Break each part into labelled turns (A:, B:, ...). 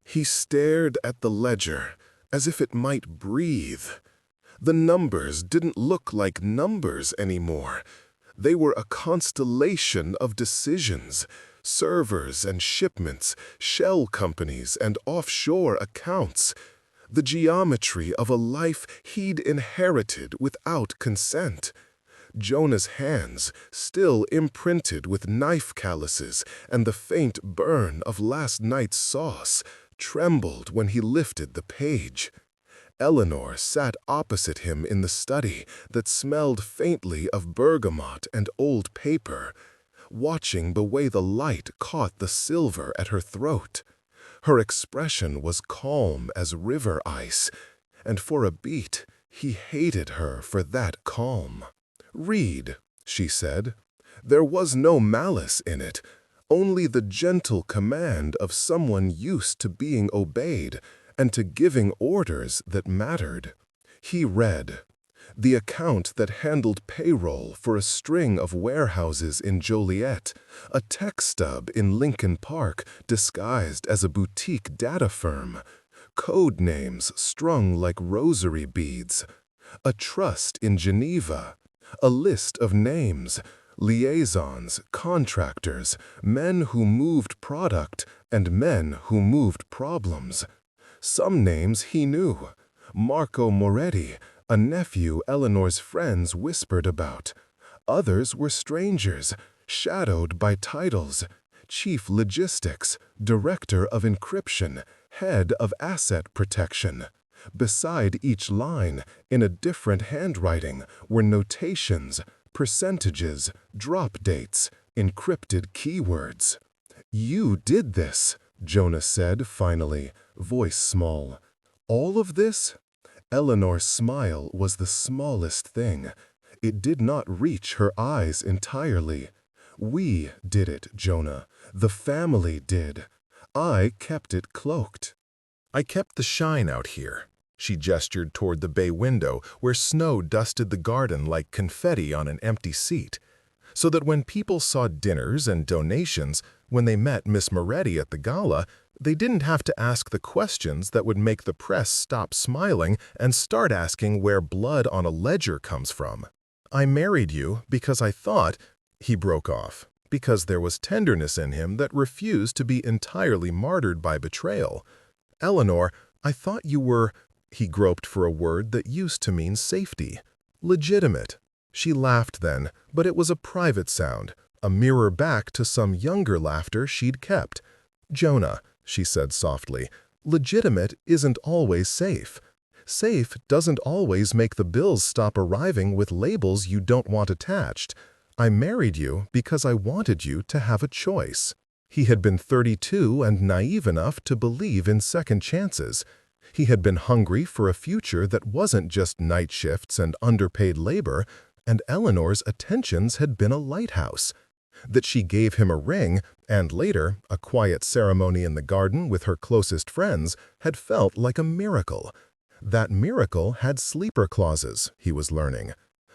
A: He stared at the ledger as if it might breathe. The numbers didn't look like numbers anymore. They were a constellation of decisions, servers and shipments, shell companies and offshore accounts. The geometry of a life he'd inherited without consent. Jonah's hands, still imprinted with knife calluses and the faint burn of last night's sauce, trembled when he lifted the page. Eleanor sat opposite him in the study that smelled faintly of bergamot and old paper, watching the way the light caught the silver at her throat. Her expression was calm as river ice, and for a beat he hated her for that calm. "Read," she said. There was no malice in it, only the gentle command of someone used to being obeyed and to giving orders that mattered. He read, the account that handled payroll for a string of warehouses in Joliet, a tech stub in Lincoln Park disguised as a boutique data firm, code names strung like rosary beads, a trust in Geneva, a list of names, liaisons, contractors, men who moved product and men who moved problems. Some names he knew. Marco Moretti, a nephew Eleanor's friends whispered about. Others were strangers, shadowed by titles: Chief Logistics, Director of Encryption, Head of Asset Protection. Beside each line, in a different handwriting, were notations, percentages, drop dates, encrypted keywords. "You did this," Jonah said finally, voice small. "All of this?" Eleanor's smile was the smallest thing. It did not reach her eyes entirely. "We did it, Jonah. The family did. I kept it cloaked. I kept the shine out here." She gestured toward the bay window where snow dusted the garden like confetti on an empty seat, so that when people saw dinners and donations, when they met Miss Moretti at the gala, they didn't have to ask the questions that would make the press stop smiling and start asking where blood on a ledger comes from. "I married you because I thought," he broke off, because there was tenderness in him that refused to be entirely martyred by betrayal. "Eleanor, I thought you were," he groped for a word that used to mean safety, "legitimate." She laughed then, but it was a private sound, a mirror back to some younger laughter she'd kept. "Jonah," she said softly, "legitimate isn't always safe. Safe doesn't always make the bills stop arriving with labels you don't want attached. I married you because I wanted you to have a choice." He had been 32 and naive enough to believe in second chances. He had been hungry for a future that wasn't just night shifts and underpaid labor, and Eleanor's attentions had been a lighthouse. That she gave him a ring, and later, a quiet ceremony in the garden with her closest friends, had felt like a miracle. That miracle had sleeper clauses, he was learning.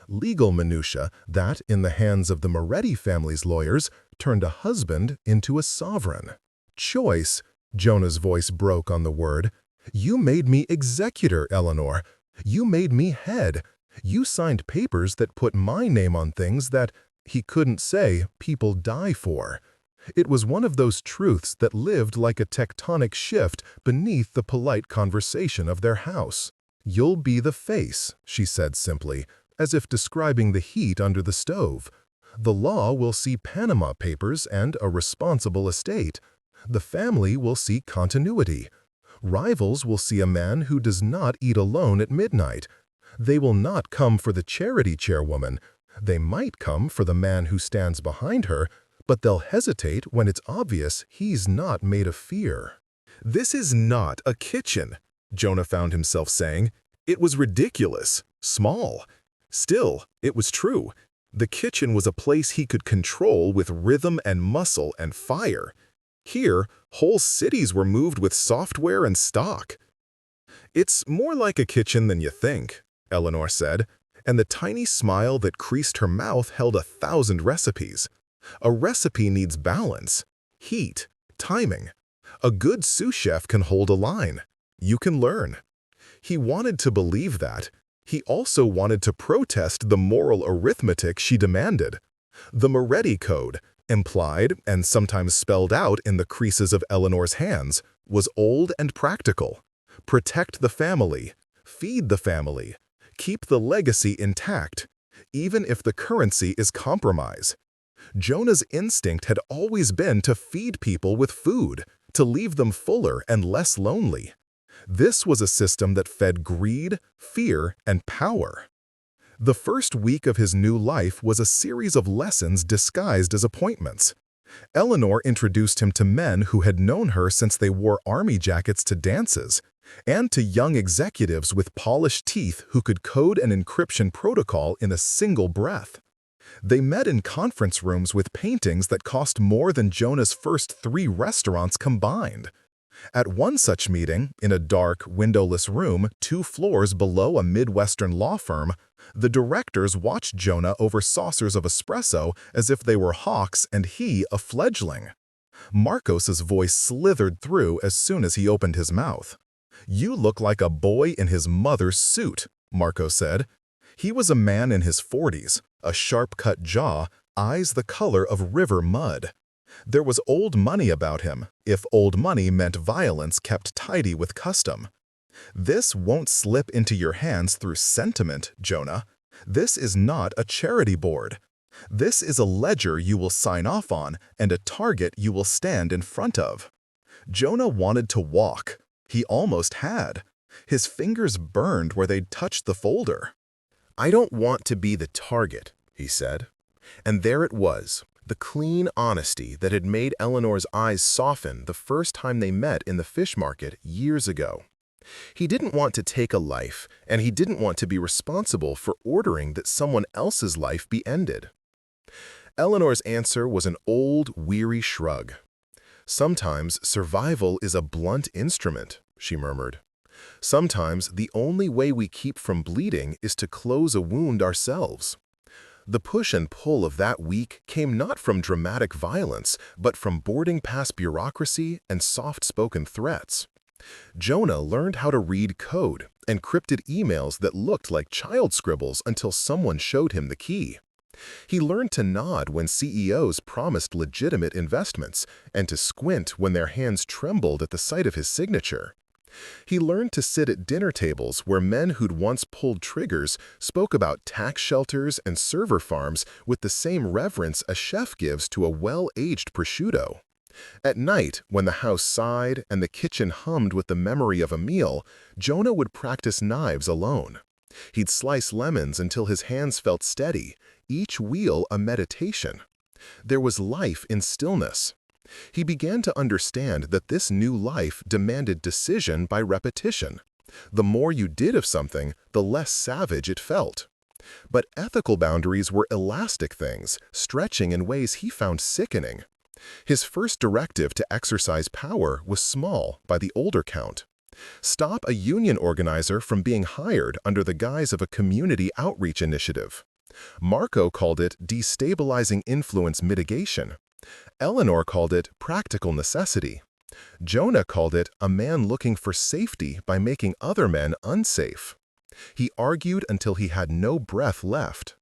A: Legal minutiae that, in the hands of the Moretti family's lawyers, turned a husband into a sovereign. "Choice," Jonah's voice broke on the word. "You made me executor, Eleanor. You made me head. You signed papers that put my name on things that," he couldn't say, "people die for." It was one of those truths that lived like a tectonic shift beneath the polite conversation of their house. "You'll be the face," she said simply, as if describing the heat under the stove. "The law will see Panama Papers and a responsible estate. The family will see continuity. Rivals will see a man who does not eat alone at midnight. They will not come for the charity chairwoman. They might come for the man who stands behind her, but they'll hesitate when it's obvious he's not made of fear." "This is not a kitchen," Jonah found himself saying. It was ridiculous, small. Still, it was true. The kitchen was a place he could control with rhythm and muscle and fire. Here, whole cities were moved with software and stock. "It's more like a kitchen than you think," Eleanor said, and the tiny smile that creased her mouth held 1,000 recipes. A recipe needs balance, heat, timing. A good sous chef can hold a line. You can learn. He wanted to believe that. He also wanted to protest the moral arithmetic she demanded. The Moretti Code, implied and sometimes spelled out in the creases of Eleanor's hands, was old and practical. Protect the family, feed the family, keep the legacy intact, even if the currency is compromise. Jonah's instinct had always been to feed people with food, to leave them fuller and less lonely. This was a system that fed greed, fear, and power. The first week of his new life was a series of lessons disguised as appointments. Eleanor introduced him to men who had known her since they wore army jackets to dances, and to young executives with polished teeth who could code an encryption protocol in a single breath. They met in conference rooms with paintings that cost more than Jonah's first 3 restaurants combined. At one such meeting, in a dark, windowless room 2 floors below a Midwestern law firm, the directors watched Jonah over saucers of espresso as if they were hawks and he a fledgling. Marcos's voice slithered through as soon as he opened his mouth. "You look like a boy in his mother's suit," Marcos said. He was a man in his 40s, a sharp-cut jaw, eyes the color of river mud. There was old money about him, if old money meant violence kept tidy with custom. "This won't slip into your hands through sentiment, Jonah. This is not a charity board. This is a ledger you will sign off on and a target you will stand in front of." Jonah wanted to walk. He almost had. His fingers burned where they'd touched the folder. "I don't want to be the target," he said. And there it was, the clean honesty that had made Eleanor's eyes soften the first time they met in the fish market years ago. He didn't want to take a life, and he didn't want to be responsible for ordering that someone else's life be ended. Eleanor's answer was an old, weary shrug. "Sometimes survival is a blunt instrument," she murmured. "Sometimes the only way we keep from bleeding is to close a wound ourselves." The push and pull of that week came not from dramatic violence, but from boarding past bureaucracy and soft-spoken threats. Jonah learned how to read code, encrypted emails that looked like child scribbles until someone showed him the key. He learned to nod when CEOs promised legitimate investments, and to squint when their hands trembled at the sight of his signature. He learned to sit at dinner tables where men who'd once pulled triggers spoke about tax shelters and server farms with the same reverence a chef gives to a well-aged prosciutto. At night, when the house sighed and the kitchen hummed with the memory of a meal, Jonah would practice knives alone. He'd slice lemons until his hands felt steady, each wheel a meditation. There was life in stillness. He began to understand that this new life demanded decision by repetition. The more you did of something, the less savage it felt. But ethical boundaries were elastic things, stretching in ways he found sickening. His first directive to exercise power was small by the older count. Stop a union organizer from being hired under the guise of a community outreach initiative. Marco called it destabilizing influence mitigation. Eleanor called it practical necessity. Jonah called it a man looking for safety by making other men unsafe. He argued until he had no breath left.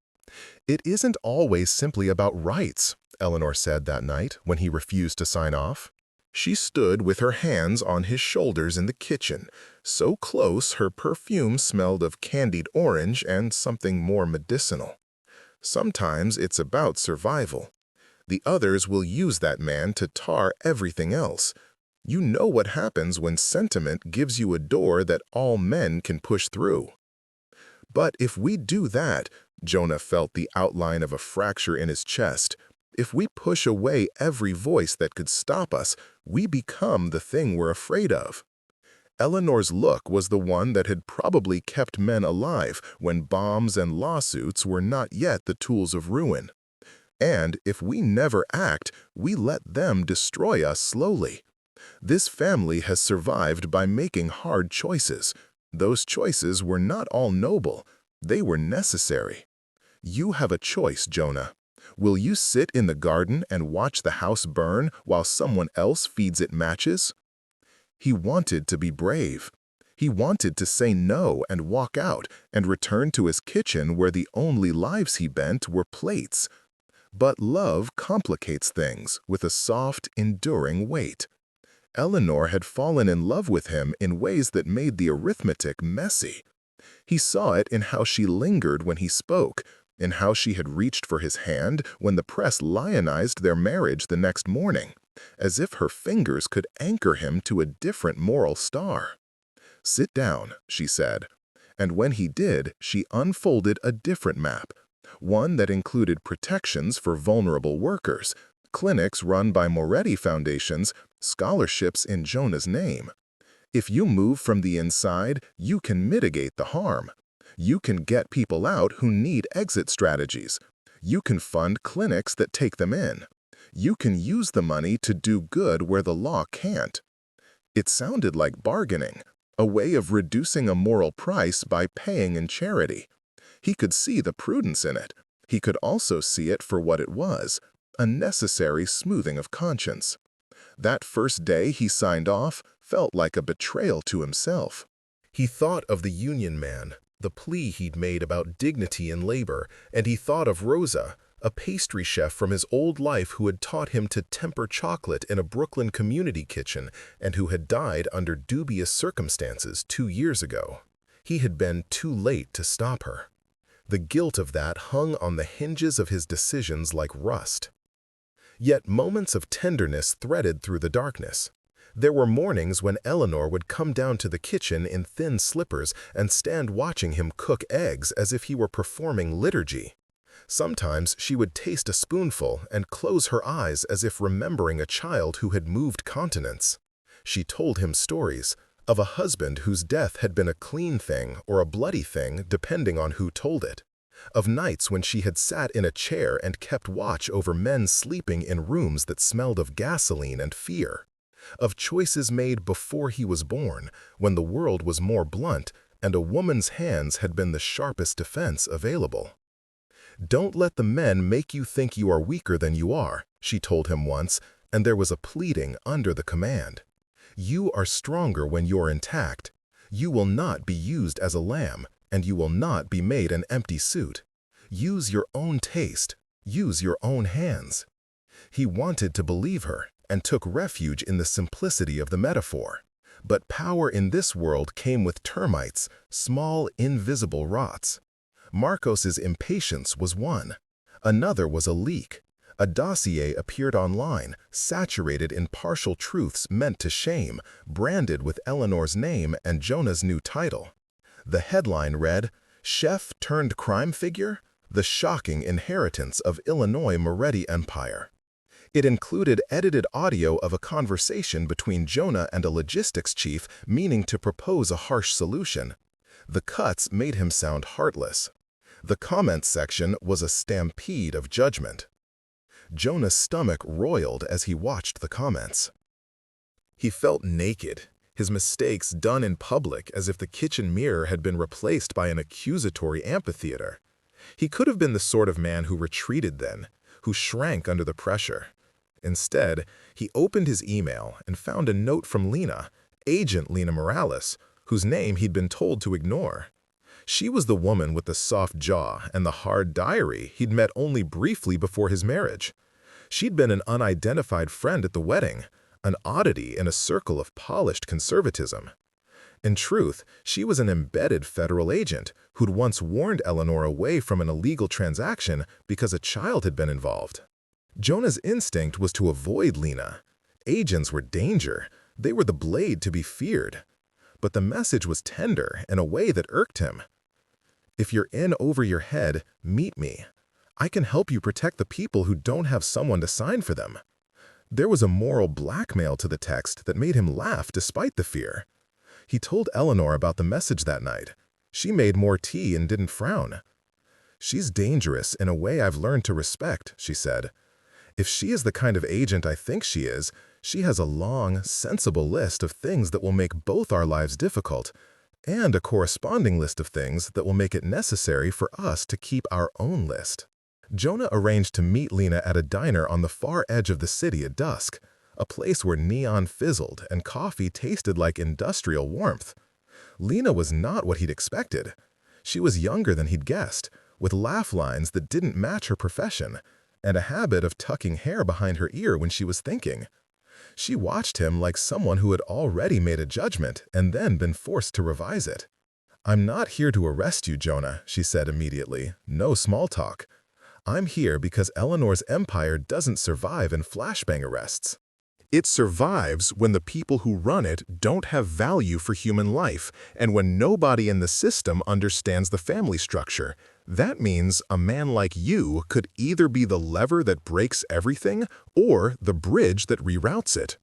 A: "It isn't always simply about rights," Eleanor said that night when he refused to sign off. She stood with her hands on his shoulders in the kitchen, so close her perfume smelled of candied orange and something more medicinal. "Sometimes it's about survival. The others will use that man to tar everything else. You know what happens when sentiment gives you a door that all men can push through." "But if we do that," Jonah felt the outline of a fracture in his chest, "if we push away every voice that could stop us, we become the thing we're afraid of." Eleanor's look was the one that had probably kept men alive when bombs and lawsuits were not yet the tools of ruin. And if we never act, we let them destroy us slowly. This family has survived by making hard choices. Those choices were not all noble. They were necessary. You have a choice, Jonah. Will you sit in the garden and watch the house burn while someone else feeds it matches? He wanted to be brave. He wanted to say no and walk out and return to his kitchen where the only lives he bent were plates. But love complicates things with a soft, enduring weight. Eleanor had fallen in love with him in ways that made the arithmetic messy. He saw it in how she lingered when he spoke, in how she had reached for his hand when the press lionized their marriage the next morning, as if her fingers could anchor him to a different moral star. "Sit down," she said. And when he did, she unfolded a different map, one that included protections for vulnerable workers, clinics run by Moretti foundations, scholarships in Jonah's name. If you move from the inside, you can mitigate the harm. You can get people out who need exit strategies. You can fund clinics that take them in. You can use the money to do good where the law can't. It sounded like bargaining, a way of reducing a moral price by paying in charity. He could see the prudence in it. He could also see it for what it was, a necessary smoothing of conscience. That first day he signed off felt like a betrayal to himself. He thought of the union man, the plea he'd made about dignity in labor, and he thought of Rosa, a pastry chef from his old life who had taught him to temper chocolate in a Brooklyn community kitchen and who had died under dubious circumstances 2 years ago. He had been too late to stop her. The guilt of that hung on the hinges of his decisions like rust. Yet moments of tenderness threaded through the darkness. There were mornings when Eleanor would come down to the kitchen in thin slippers and stand watching him cook eggs as if he were performing liturgy. Sometimes she would taste a spoonful and close her eyes as if remembering a child who had moved continents. She told him stories of a husband whose death had been a clean thing or a bloody thing depending on who told it. Of nights when she had sat in a chair and kept watch over men sleeping in rooms that smelled of gasoline and fear. Of choices made before he was born, when the world was more blunt and a woman's hands had been the sharpest defense available. "Don't let the men make you think you are weaker than you are," she told him once, and there was a pleading under the command. "You are stronger when you're intact. You will not be used as a lamb, and you will not be made an empty suit. Use your own taste. Use your own hands." He wanted to believe her and took refuge in the simplicity of the metaphor. But power in this world came with termites, small, invisible rots. Marcos's impatience was one. Another was a leak. A dossier appeared online, saturated in partial truths meant to shame, branded with Eleanor's name and Jonah's new title. The headline read, "Chef turned crime figure? The shocking inheritance of Illinois Moretti Empire." It included edited audio of a conversation between Jonah and a logistics chief meaning to propose a harsh solution. The cuts made him sound heartless. The comments section was a stampede of judgment. Jonah's stomach roiled as he watched the comments. He felt naked, his mistakes done in public as if the kitchen mirror had been replaced by an accusatory amphitheater. He could have been the sort of man who retreated then, who shrank under the pressure. Instead, he opened his email and found a note from Lena, Agent Lena Morales, whose name he'd been told to ignore. She was the woman with the soft jaw and the hard diary he'd met only briefly before his marriage. She'd been an unidentified friend at the wedding, an oddity in a circle of polished conservatism. In truth, she was an embedded federal agent who'd once warned Eleanor away from an illegal transaction because a child had been involved. Jonah's instinct was to avoid Lena. Agents were danger. They were the blade to be feared. But the message was tender in a way that irked him. "If you're in over your head, meet me. I can help you protect the people who don't have someone to sign for them." There was a moral blackmail to the text that made him laugh despite the fear. He told Eleanor about the message that night. She made more tea and didn't frown. "She's dangerous in a way I've learned to respect," she said. "If she is the kind of agent I think she is, she has a long, sensible list of things that will make both our lives difficult, and a corresponding list of things that will make it necessary for us to keep our own list." Jonah arranged to meet Lena at a diner on the far edge of the city at dusk. a place where neon fizzled and coffee tasted like industrial warmth. Lena was not what he'd expected. She was younger than he'd guessed, with laugh lines that didn't match her profession, and a habit of tucking hair behind her ear when she was thinking. She watched him like someone who had already made a judgment and then been forced to revise it. "I'm not here to arrest you, Jonah," she said immediately. "No small talk. I'm here because Eleanor's empire doesn't survive in flashbang arrests. It survives when the people who run it don't have value for human life and when nobody in the system understands the family structure. That means a man like you could either be the lever that breaks everything or the bridge that reroutes it."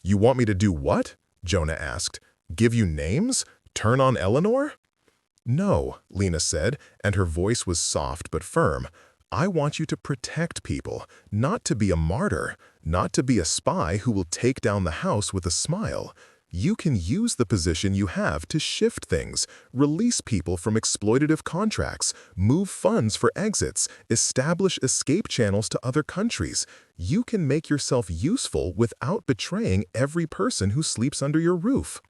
A: "You want me to do what?" Jonah asked. "Give you names? Turn on Eleanor?" "No," Lena said, and her voice was soft but firm. "I want you to protect people, not to be a martyr, not to be a spy who will take down the house with a smile. You can use the position you have to shift things, release people from exploitative contracts, move funds for exits, establish escape channels to other countries. You can make yourself useful without betraying every person who sleeps under your roof."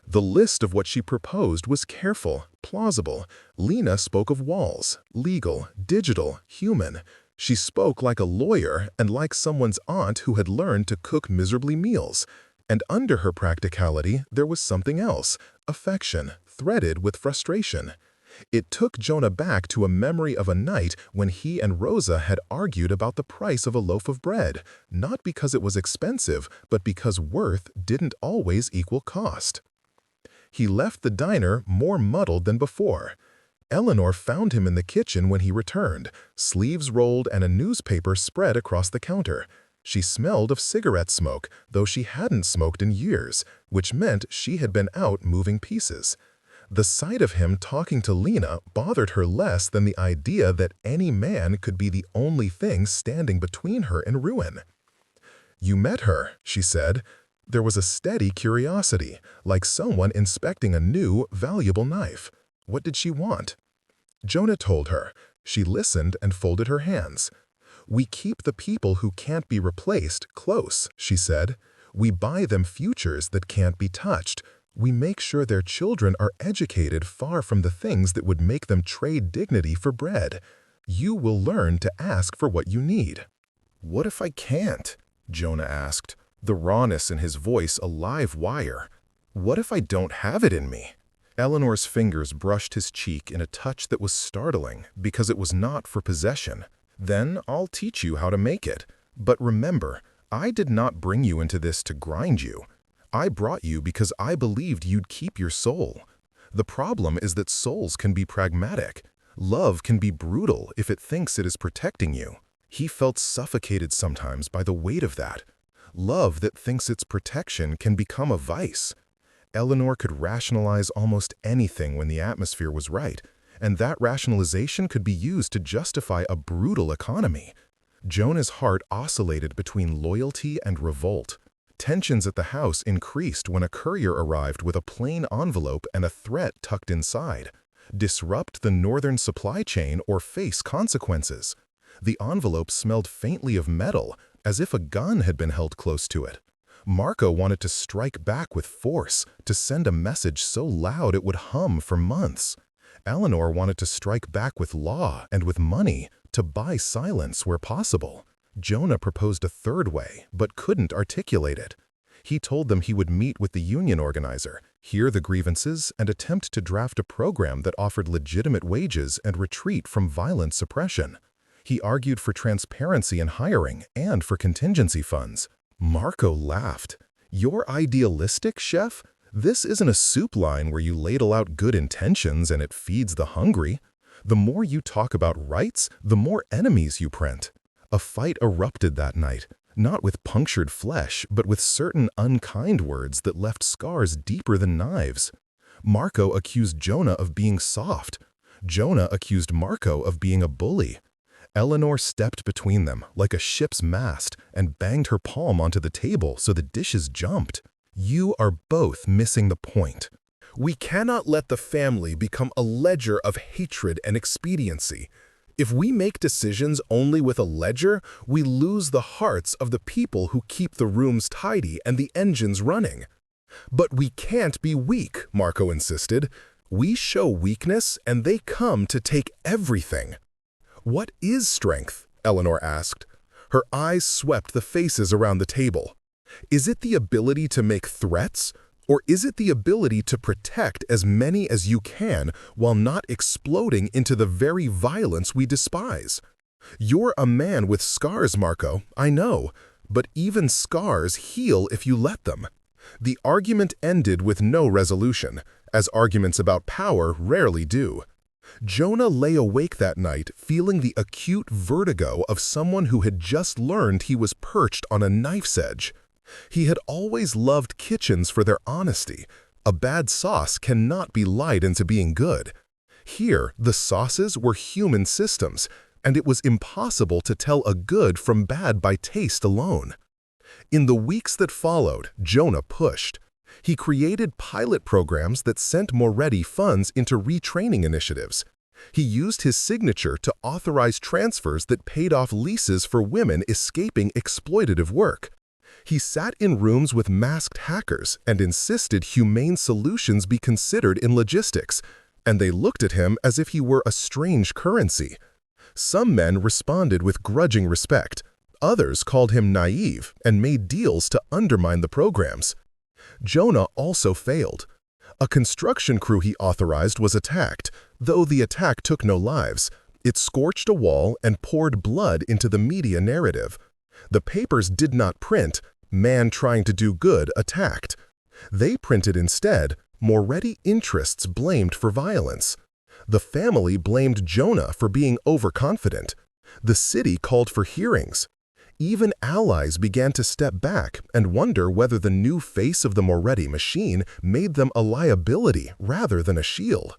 A: The list of what she proposed was careful, plausible. Lena spoke of walls, legal, digital, human. She spoke like a lawyer and like someone's aunt who had learned to cook miserably meals. And under her practicality, there was something else, affection, threaded with frustration. It took Jonah back to a memory of a night when he and Rosa had argued about the price of a loaf of bread, not because it was expensive, but because worth didn't always equal cost. He left the diner more muddled than before. Eleanor found him in the kitchen when he returned, sleeves rolled and a newspaper spread across the counter. She smelled of cigarette smoke, though she hadn't smoked in years, which meant she had been out moving pieces. The sight of him talking to Lena bothered her less than the idea that any man could be the only thing standing between her and ruin. "You met her," she said. There was a steady curiosity, like someone inspecting a new, valuable knife. What did she want? Jonah told her. She listened and folded her hands. "We keep the people who can't be replaced close," she said. "We buy them futures that can't be touched. We make sure their children are educated far from the things that would make them trade dignity for bread. You will learn to ask for what you need." "What if I can't?" Jonah asked, the rawness in his voice a live wire. "What if I don't have it in me?" Eleanor's fingers brushed his cheek in a touch that was startling because it was not for possession. "Then I'll teach you how to make it. But remember, I did not bring you into this to grind you. I brought you because I believed you'd keep your soul. The problem is that souls can be pragmatic. Love can be brutal if it thinks it is protecting you." He felt suffocated sometimes by the weight of that. Love that thinks its protection can become a vice. Eleanor could rationalize almost anything when the atmosphere was right, and that rationalization could be used to justify a brutal economy. Jonah's heart oscillated between loyalty and revolt. Tensions at the house increased when a courier arrived with a plain envelope and a threat tucked inside. Disrupt the northern supply chain or face consequences. The envelope smelled faintly of metal, as if a gun had been held close to it. Marco wanted to strike back with force, to send a message so loud it would hum for months. Eleanor wanted to strike back with law and with money, to buy silence where possible. Jonah proposed a third way, but couldn't articulate it. He told them he would meet with the union organizer, hear the grievances, and attempt to draft a program that offered legitimate wages and retreat from violent suppression. He argued for transparency in hiring and for contingency funds. Marco laughed. "You're idealistic, chef? This isn't a soup line where you ladle out good intentions and it feeds the hungry. The more you talk about rights, the more enemies you print." A fight erupted that night, not with punctured flesh, but with certain unkind words that left scars deeper than knives. Marco accused Jonah of being soft. Jonah accused Marco of being a bully. Eleanor stepped between them like a ship's mast and banged her palm onto the table so the dishes jumped. "You are both missing the point. We cannot let the family become a ledger of hatred and expediency. If we make decisions only with a ledger, we lose the hearts of the people who keep the rooms tidy and the engines running. But we can't be weak, Marco insisted. We show weakness and they come to take everything. What is strength? Eleanor asked. Her eyes swept the faces around the table. Is it the ability to make threats? Or is it the ability to protect as many as you can while not exploding into the very violence we despise? You're a man with scars, Marco, I know, but even scars heal if you let them. The argument ended with no resolution, as arguments about power rarely do. Jonah lay awake that night feeling the acute vertigo of someone who had just learned he was perched on a knife's edge. He had always loved kitchens for their honesty. A bad sauce cannot be lied into being good. Here, the sauces were human systems, and it was impossible to tell a good from bad by taste alone. In the weeks that followed, Jonah pushed. He created pilot programs that sent Moretti funds into retraining initiatives. He used his signature to authorize transfers that paid off leases for women escaping exploitative work. He sat in rooms with masked hackers and insisted humane solutions be considered in logistics, and they looked at him as if he were a strange currency. Some men responded with grudging respect. Others called him naive and made deals to undermine the programs. Jonah also failed. A construction crew he authorized was attacked, though the attack took no lives. It scorched a wall and poured blood into the media narrative. The papers did not print, "Man trying to do good attacked." They printed instead, "Moretti interests blamed for violence." The family blamed Jonah for being overconfident. The city called for hearings. Even allies began to step back and wonder whether the new face of the Moretti machine made them a liability rather than a shield.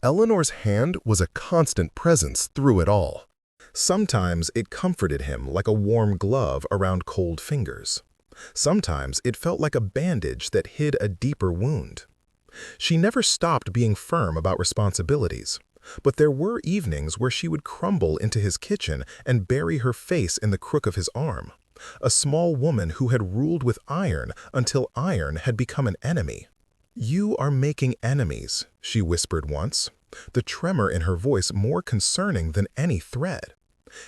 A: Eleanor's hand was a constant presence through it all. Sometimes it comforted him like a warm glove around cold fingers. Sometimes it felt like a bandage that hid a deeper wound. She never stopped being firm about responsibilities, but there were evenings where she would crumble into his kitchen and bury her face in the crook of his arm, a small woman who had ruled with iron until iron had become an enemy. "You are making enemies," she whispered once, the tremor in her voice more concerning than any threat.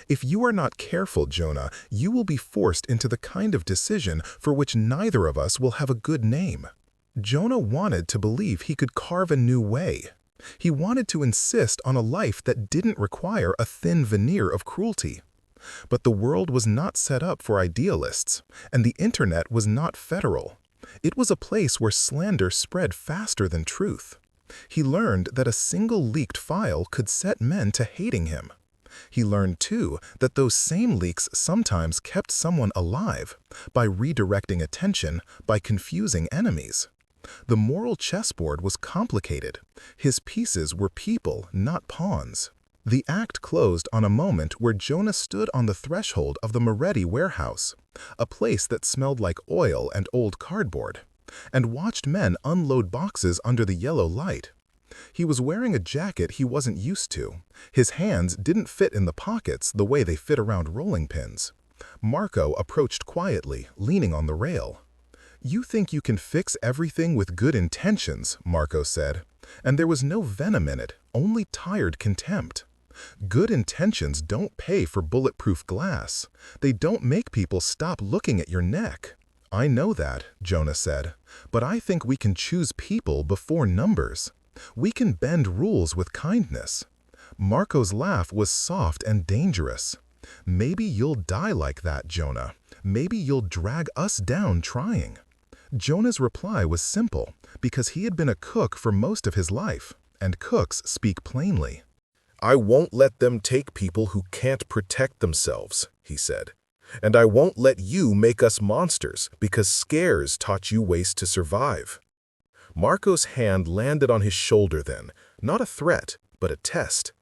A: "If you are not careful, Jonah, you will be forced into the kind of decision for which neither of us will have a good name." Jonah wanted to believe he could carve a new way. He wanted to insist on a life that didn't require a thin veneer of cruelty. But the world was not set up for idealists, and the internet was not federal. It was a place where slander spread faster than truth. He learned that a single leaked file could set men to hating him. He learned, too, that those same leaks sometimes kept someone alive by redirecting attention, by confusing enemies. The moral chessboard was complicated. His pieces were people, not pawns. The act closed on a moment where Jonah stood on the threshold of the Moretti warehouse, a place that smelled like oil and old cardboard, and watched men unload boxes under the yellow light. He was wearing a jacket he wasn't used to. His hands didn't fit in the pockets the way they fit around rolling pins. Marco approached quietly, leaning on the rail. "You think you can fix everything with good intentions," Marco said, and there was no venom in it, only tired contempt. "Good intentions don't pay for bulletproof glass. They don't make people stop looking at your neck." "I know that," Jonah said, "but I think we can choose people before numbers. We can bend rules with kindness." Marco's laugh was soft and dangerous. "Maybe you'll die like that, Jonah. Maybe you'll drag us down trying." Jonah's reply was simple, because he had been a cook for most of his life, and cooks speak plainly. "I won't let them take people who can't protect themselves," he said. "And I won't let you make us monsters because scares taught you ways to survive." Marco's hand landed on his shoulder then, not a threat, but a test.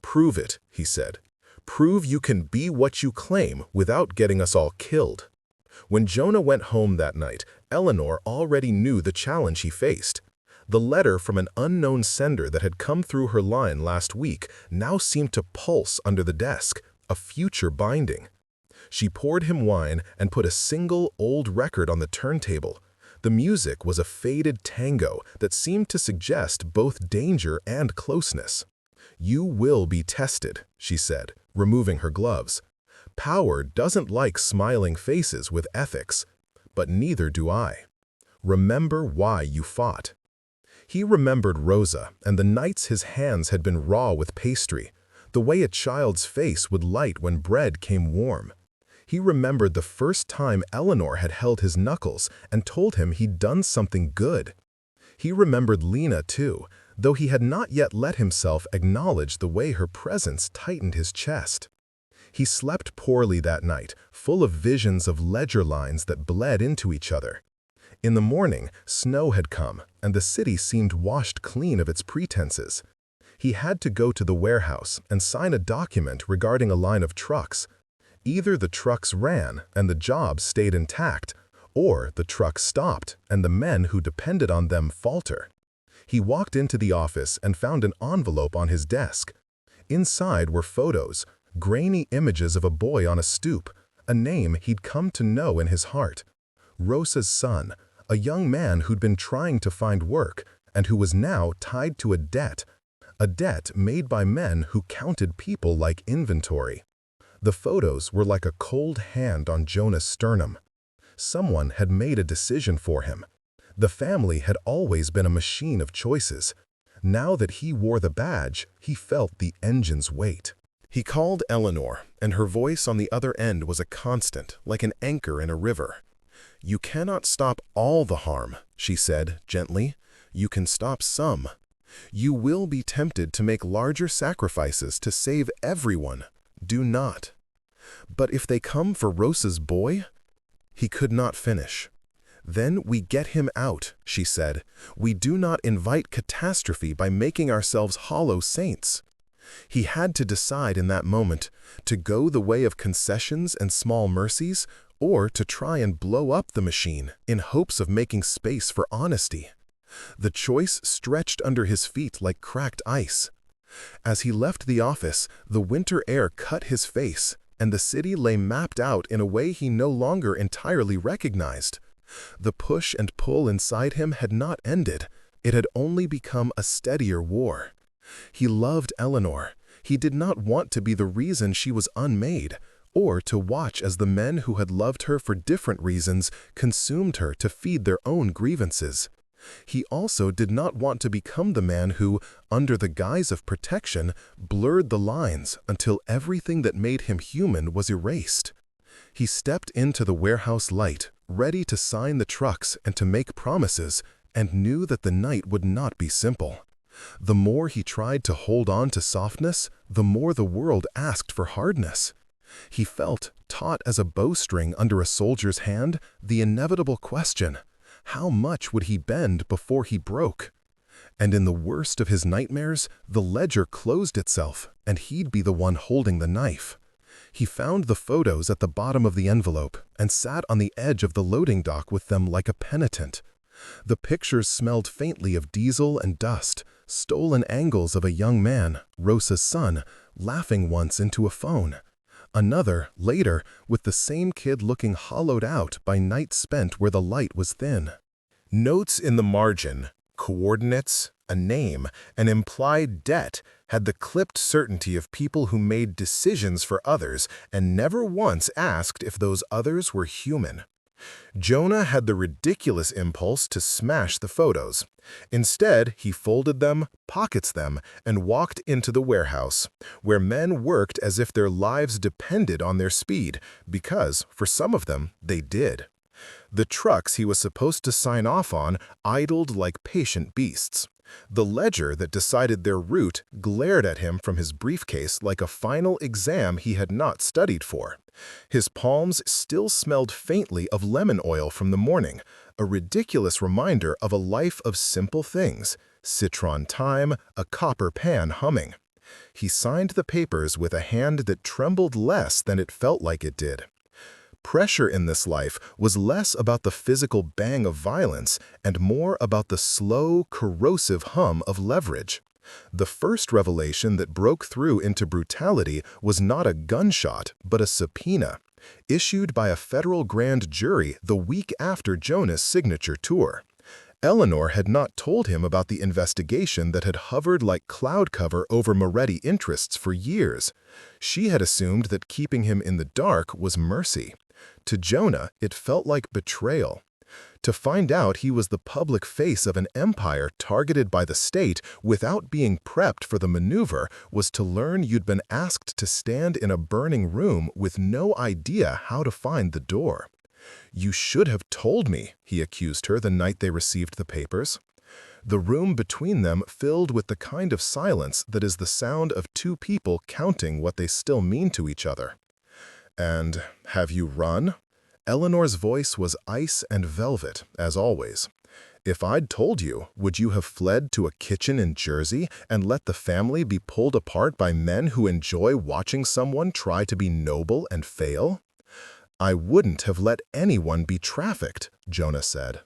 A: "Prove it," he said. "Prove you can be what you claim without getting us all killed." When Jonah went home that night, Eleanor already knew the challenge he faced. The letter from an unknown sender that had come through her line last week now seemed to pulse under the desk, a future binding. She poured him wine and put a single old record on the turntable. The music was a faded tango that seemed to suggest both danger and closeness. "You will be tested," she said, removing her gloves. "Power doesn't like smiling faces with ethics, but neither do I. Remember why you fought." He remembered Rosa and the nights his hands had been raw with pastry, the way a child's face would light when bread came warm. He remembered the first time Eleanor had held his knuckles and told him he'd done something good. He remembered Lena too, though he had not yet let himself acknowledge the way her presence tightened his chest. He slept poorly that night, full of visions of ledger lines that bled into each other. In the morning, snow had come, and the city seemed washed clean of its pretenses. He had to go to the warehouse and sign a document regarding a line of trucks. Either the trucks ran and the job stayed intact, or the trucks stopped and the men who depended on them falter. He walked into the office and found an envelope on his desk. Inside were photos, grainy images of a boy on a stoop, a name he'd come to know in his heart. Rosa's son, a young man who'd been trying to find work and who was now tied to a debt made by men who counted people like inventory. The photos were like a cold hand on Jonah's sternum. Someone had made a decision for him. The family had always been a machine of choices. Now that he wore the badge, he felt the engine's weight. He called Eleanor, and her voice on the other end was a constant, like an anchor in a river. "You cannot stop all the harm," she said gently. "You can stop some. You will be tempted to make larger sacrifices to save everyone. Do not. But if they come for Rosa's boy?" He could not finish. "Then we get him out," she said. "We do not invite catastrophe by making ourselves hollow saints." He had to decide in that moment, to go the way of concessions and small mercies, or to try and blow up the machine in hopes of making space for honesty. The choice stretched under his feet like cracked ice. As he left the office, the winter air cut his face, and the city lay mapped out in a way he no longer entirely recognized. The push and pull inside him had not ended. It had only become a steadier war. He loved Eleanor. He did not want to be the reason she was unmade, or to watch as the men who had loved her for different reasons consumed her to feed their own grievances. He also did not want to become the man who, under the guise of protection, blurred the lines until everything that made him human was erased. He stepped into the warehouse light, ready to sign the trucks and to make promises, and knew that the night would not be simple. The more he tried to hold on to softness, the more the world asked for hardness. He felt, taut as a bowstring under a soldier's hand, the inevitable question: how much would he bend before he broke? And in the worst of his nightmares, the ledger closed itself, and he'd be the one holding the knife. He found the photos at the bottom of the envelope and sat on the edge of the loading dock with them like a penitent. The pictures smelled faintly of diesel and dust, stolen angles of a young man, Rosa's son, laughing once into a phone. Another, later, with the same kid looking hollowed out by nights spent where the light was thin. Notes in the margin, coordinates, a name, an implied debt had the clipped certainty of people who made decisions for others and never once asked if those others were human. Jonah had the ridiculous impulse to smash the photos. Instead, he folded them, pockets them, and walked into the warehouse, where men worked as if their lives depended on their speed, because, for some of them, they did. The trucks he was supposed to sign off on idled like patient beasts. The ledger that decided their route glared at him from his briefcase like a final exam he had not studied for. His palms still smelled faintly of lemon oil from the morning, a ridiculous reminder of a life of simple things: citron thyme, a copper pan humming. He signed the papers with a hand that trembled less than it felt like it did. Pressure in this life was less about the physical bang of violence and more about the slow, corrosive hum of leverage. The first revelation that broke through into brutality was not a gunshot, but a subpoena, issued by a federal grand jury the week after Jonah's signature tour. Eleanor had not told him about the investigation that had hovered like cloud cover over Moretti interests for years. She had assumed that keeping him in the dark was mercy. To Jonah, it felt like betrayal. To find out he was the public face of an empire targeted by the state without being prepped for the maneuver was to learn you'd been asked to stand in a burning room with no idea how to find the door. "You should have told me," he accused her the night they received the papers. The room between them filled with the kind of silence that is the sound of two people counting what they still mean to each other. "And have you run?" Eleanor's voice was ice and velvet, as always. "If I'd told you, would you have fled to a kitchen in Jersey and let the family be pulled apart by men who enjoy watching someone try to be noble and fail?" "I wouldn't have let anyone be trafficked," Jonah said.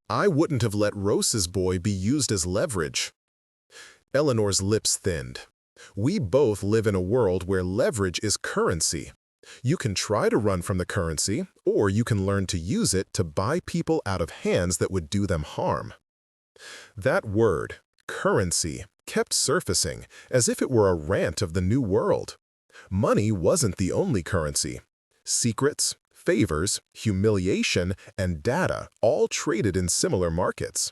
A: "I wouldn't have let Rose's boy be used as leverage." Eleanor's lips thinned. "We both live in a world where leverage is currency. You can try to run from the currency, or you can learn to use it to buy people out of hands that would do them harm." That word, currency, kept surfacing as if it were a rant of the new world. Money wasn't the only currency. Secrets, favors, humiliation, and data all traded in similar markets.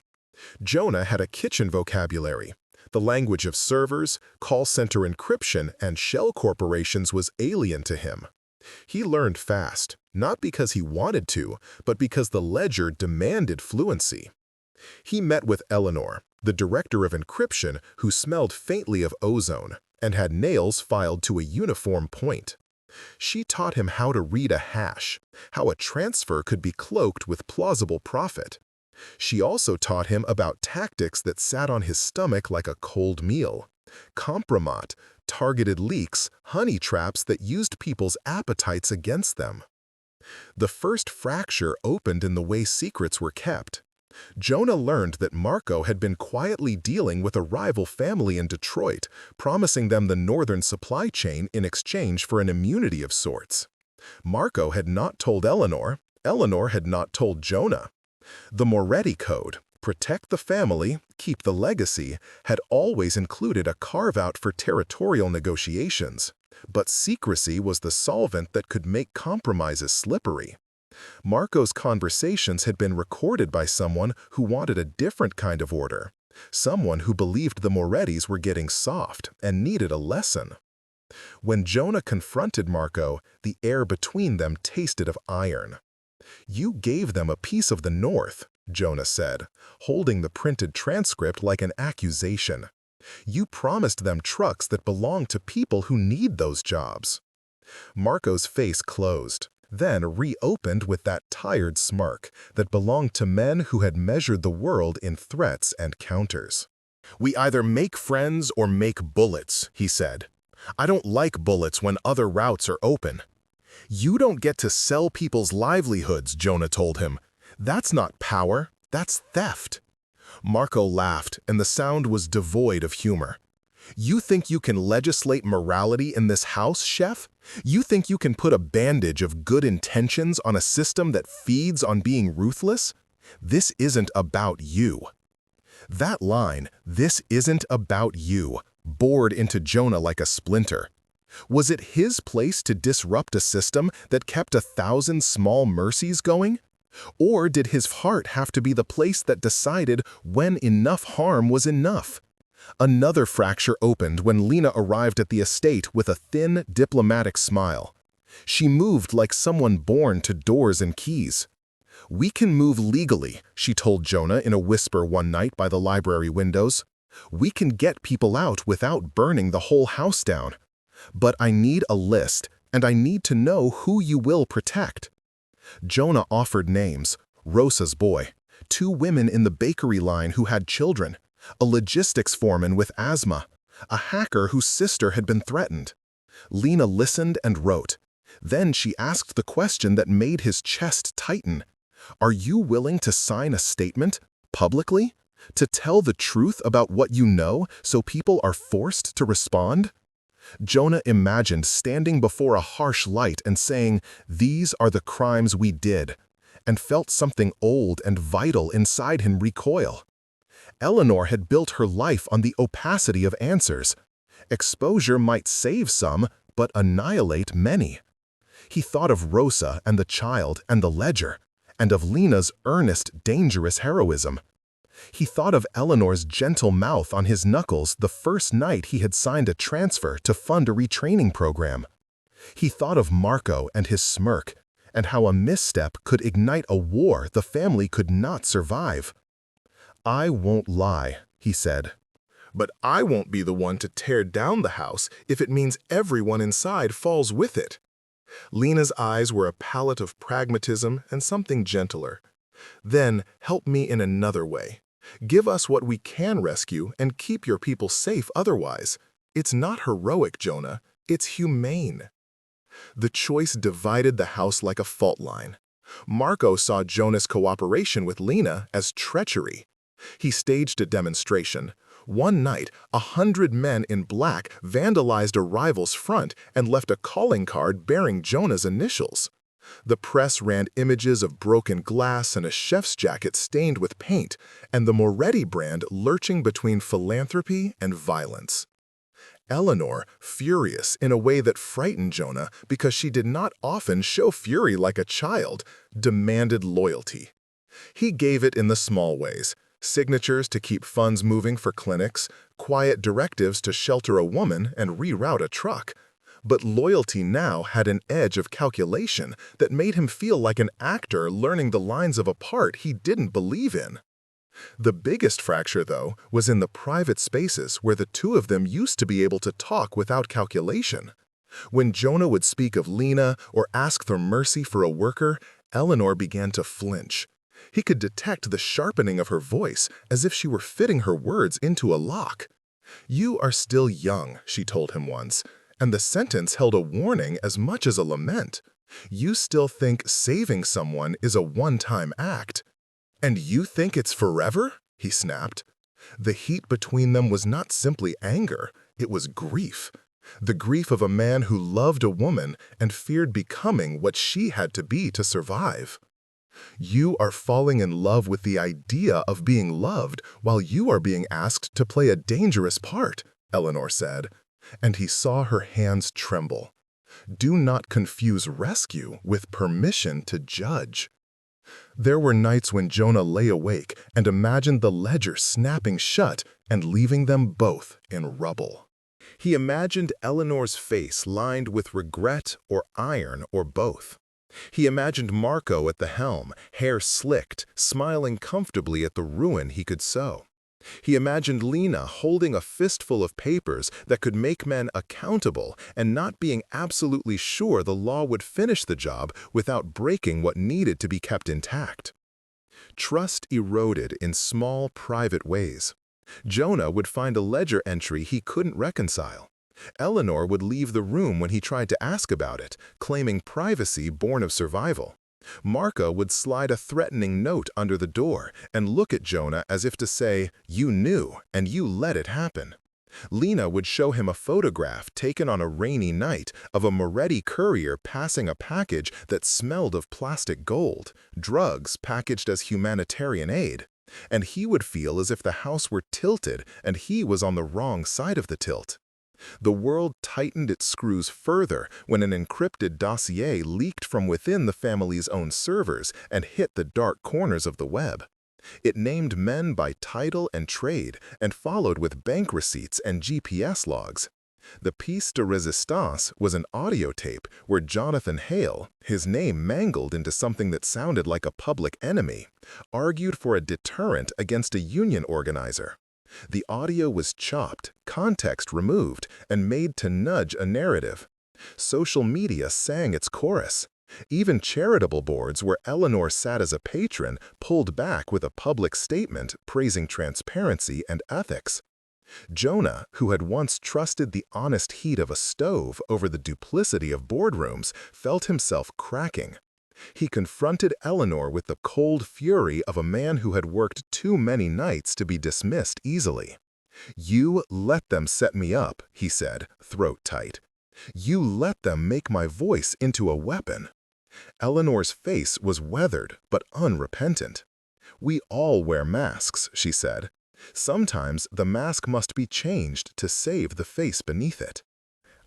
A: Jonah had a kitchen vocabulary. The language of servers, call center encryption, and shell corporations was alien to him. He learned fast, not because he wanted to, but because the ledger demanded fluency. He met with Eleanor, the director of encryption, who smelled faintly of ozone and had nails filed to a uniform point. She taught him how to read a hash, how a transfer could be cloaked with plausible profit. She also taught him about tactics that sat on his stomach like a cold meal. Compromat, targeted leaks, honey traps that used people's appetites against them. The first fracture opened in the way secrets were kept. Jonah learned that Marco had been quietly dealing with a rival family in Detroit, promising them the northern supply chain in exchange for an immunity of sorts. Marco had not told Eleanor, Eleanor had not told Jonah. The Moretti Code, protect the family, keep the legacy, had always included a carve-out for territorial negotiations, but secrecy was the solvent that could make compromises slippery. Marco's conversations had been recorded by someone who wanted a different kind of order, someone who believed the Morettis were getting soft and needed a lesson. When Jonah confronted Marco, the air between them tasted of iron. "You gave them a piece of the North," Jonah said, holding the printed transcript like an accusation. "You promised them trucks that belong to people who need those jobs." Marco's face closed, then reopened with that tired smirk that belonged to men who had measured the world in threats and counters. "We either make friends or make bullets," he said. "I don't like bullets when other routes are open." "You don't get to sell people's livelihoods," Jonah told him. "That's not power, that's theft." Marco laughed, and the sound was devoid of humor. "You think you can legislate morality in this house, chef? You think you can put a bandage of good intentions on a system that feeds on being ruthless? This isn't about you." That line, "this isn't about you," bored into Jonah like a splinter. Was it his place to disrupt a system that kept 1,000 small mercies going? Or did his heart have to be the place that decided when enough harm was enough? Another fracture opened when Lena arrived at the estate with a thin, diplomatic smile. She moved like someone born to doors and keys. "We can move legally," she told Jonah in a whisper one night by the library windows. "We can get people out without burning the whole house down. But I need a list, and I need to know who you will protect." Jonah offered names: Rosa's boy, 2 women in the bakery line who had children, a logistics foreman with asthma, a hacker whose sister had been threatened. Lena listened and wrote. Then she asked the question that made his chest tighten. Are you willing to sign a statement, publicly, to tell the truth about what you know so people are forced to respond? Jonah imagined standing before a harsh light and saying, "These are the crimes we did," and felt something old and vital inside him recoil. Eleanor had built her life on the opacity of answers. Exposure might save some, but annihilate many. He thought of Rosa and the child and the ledger, and of Lena's earnest, dangerous heroism. He thought of Eleanor's gentle mouth on his knuckles the first night he had signed a transfer to fund a retraining program. He thought of Marco and his smirk, and how a misstep could ignite a war the family could not survive. "I won't lie," he said. "But I won't be the one to tear down the house if it means everyone inside falls with it." Lena's eyes were a palette of pragmatism and something gentler. "Then help me in another way. Give us what we can rescue and keep your people safe otherwise. It's not heroic, Jonah. It's humane." The choice divided the house like a fault line. Marco saw Jonah's cooperation with Lena as treachery. He staged a demonstration. One night, 100 men in black vandalized a rival's front and left a calling card bearing Jonah's initials. The press ran images of broken glass and a chef's jacket stained with paint, and the Moretti brand lurching between philanthropy and violence. Eleanor, furious in a way that frightened Jonah because she did not often show fury like a child, demanded loyalty. He gave it in the small ways: signatures to keep funds moving for clinics, quiet directives to shelter a woman and reroute a truck. But loyalty now had an edge of calculation that made him feel like an actor learning the lines of a part he didn't believe in. The biggest fracture, though, was in the private spaces where the two of them used to be able to talk without calculation. When Jonah would speak of Lena or ask for mercy for a worker, Eleanor began to flinch. He could detect the sharpening of her voice as if she were fitting her words into a lock. "You are still young," she told him once, and the sentence held a warning as much as a lament. "You still think saving someone is a one-time act." "And you think it's forever?" he snapped. The heat between them was not simply anger, it was grief. The grief of a man who loved a woman and feared becoming what she had to be to survive. "You are falling in love with the idea of being loved while you are being asked to play a dangerous part," Eleanor said, and he saw her hands tremble. Do not confuse rescue with permission to judge. There were nights when Jonah lay awake and imagined the ledger snapping shut and leaving them both in rubble. He imagined Eleanor's face lined with regret or iron or both. He imagined Marco at the helm, hair slicked, smiling comfortably at the ruin he could sow. He imagined Lena holding a fistful of papers that could make men accountable and not being absolutely sure the law would finish the job without breaking what needed to be kept intact. Trust eroded in small, private ways. Jonah would find a ledger entry he couldn't reconcile. Eleanor would leave the room when he tried to ask about it, claiming privacy born of survival. Marco would slide a threatening note under the door and look at Jonah as if to say, "You knew, and you let it happen." Lena would show him a photograph taken on a rainy night of a Moretti courier passing a package that smelled of plastic gold, drugs packaged as humanitarian aid, and he would feel as if the house were tilted and he was on the wrong side of the tilt. The world tightened its screws further when an encrypted dossier leaked from within the family's own servers and hit the dark corners of the web. It named men by title and trade and followed with bank receipts and GPS logs. The piece de resistance was an audio tape where Jonathan Hale, his name mangled into something that sounded like a public enemy, argued for a deterrent against a union organizer. The audio was chopped, context removed, and made to nudge a narrative. Social media sang its chorus. Even charitable boards where Eleanor sat as a patron pulled back with a public statement praising transparency and ethics. Jonah, who had once trusted the honest heat of a stove over the duplicity of boardrooms, felt himself cracking. He confronted Eleanor with the cold fury of a man who had worked too many nights to be dismissed easily. "You let them set me up," he said, throat tight. "You let them make my voice into a weapon." Eleanor's face was weathered but unrepentant. "We all wear masks," she said. "Sometimes the mask must be changed to save the face beneath it.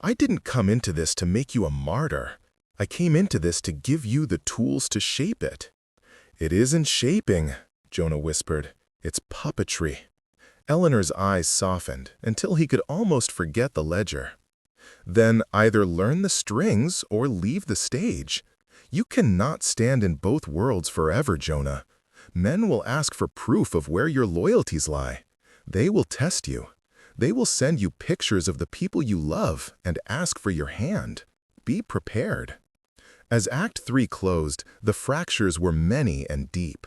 A: I didn't come into this to make you a martyr. I came into this to give you the tools to shape it." "It isn't shaping," Jonah whispered. "It's puppetry." Eleanor's eyes softened until he could almost forget the ledger. "Then either learn the strings or leave the stage. You cannot stand in both worlds forever, Jonah. Men will ask for proof of where your loyalties lie. They will test you. They will send you pictures of the people you love and ask for your hand. Be prepared." As Act 3 closed, the fractures were many and deep.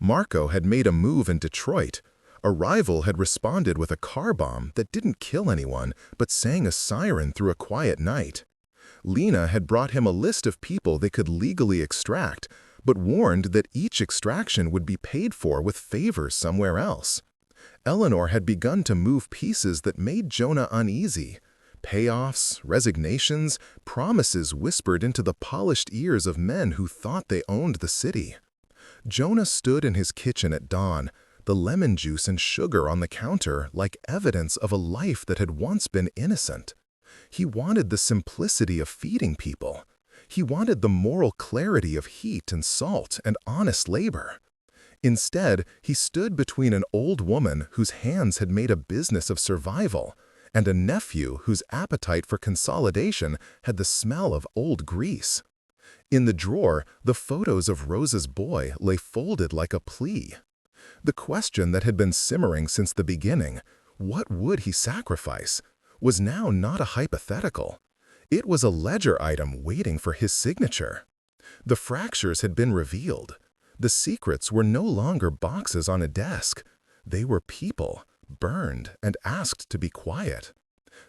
A: Marco had made a move in Detroit. A rival had responded with a car bomb that didn't kill anyone, but sang a siren through a quiet night. Lena had brought him a list of people they could legally extract, but warned that each extraction would be paid for with favors somewhere else. Eleanor had begun to move pieces that made Jonah uneasy. Payoffs, resignations, promises whispered into the polished ears of men who thought they owned the city. Jonah stood in his kitchen at dawn, the lemon juice and sugar on the counter like evidence of a life that had once been innocent. He wanted the simplicity of feeding people. He wanted the moral clarity of heat and salt and honest labor. Instead, he stood between an old woman whose hands had made a business of survival and a nephew whose appetite for consolidation had the smell of old grease. In the drawer, the photos of Rosa's boy lay folded like a plea. The question that had been simmering since the beginning, what would he sacrifice, was now not a hypothetical. It was a ledger item waiting for his signature. The fractures had been revealed. The secrets were no longer boxes on a desk. They were people, burned and asked to be quiet.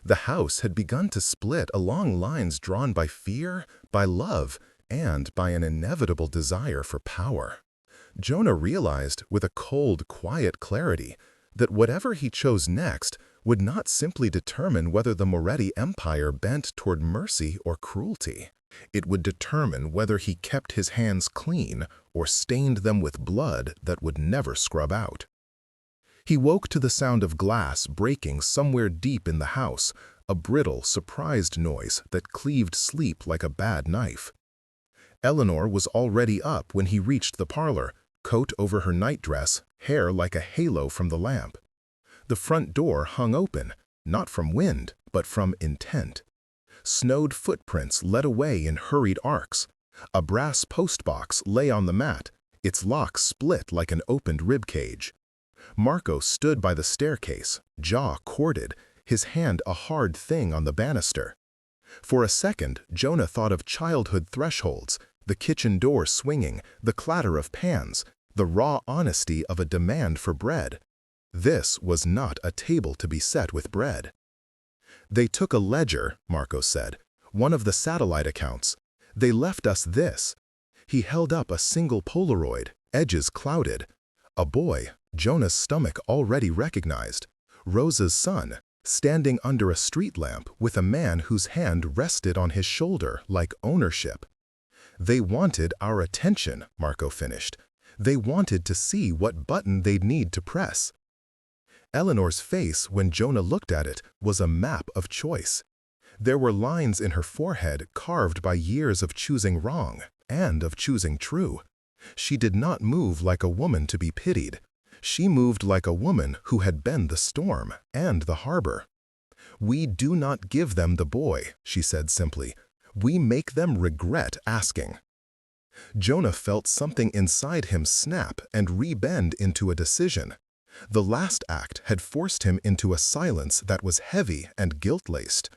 A: The house had begun to split along lines drawn by fear, by love, and by an inevitable desire for power. Jonah realized, with a cold, quiet clarity, that whatever he chose next would not simply determine whether the Moretti Empire bent toward mercy or cruelty. It would determine whether he kept his hands clean or stained them with blood that would never scrub out. He woke to the sound of glass breaking somewhere deep in the house, a brittle, surprised noise that cleaved sleep like a bad knife. Eleanor was already up when he reached the parlor, coat over her nightdress, hair like a halo from the lamp. The front door hung open, not from wind, but from intent. Snowed footprints led away in hurried arcs. A brass postbox lay on the mat, its lock split like an opened ribcage. Marco stood by the staircase, jaw corded, his hand a hard thing on the banister. For a second, Jonah thought of childhood thresholds, the kitchen door swinging, the clatter of pans, the raw honesty of a demand for bread. This was not a table to be set with bread. "They took a ledger," Marco said, "one of the satellite accounts. They left us this." He held up a single Polaroid, edges clouded. A boy, Jonah's stomach already recognized. Rosa's son, standing under a street lamp with a man whose hand rested on his shoulder like ownership. "They wanted our attention," Marco finished. "They wanted to see what button they'd need to press." Eleanor's face, when Jonah looked at it, was a map of choice. There were lines in her forehead carved by years of choosing wrong and of choosing true. She did not move like a woman to be pitied. She moved like a woman who had been the storm and the harbor. "We do not give them the boy," she said simply. "We make them regret asking." Jonah felt something inside him snap and rebend into a decision. The last act had forced him into a silence that was heavy and guilt-laced.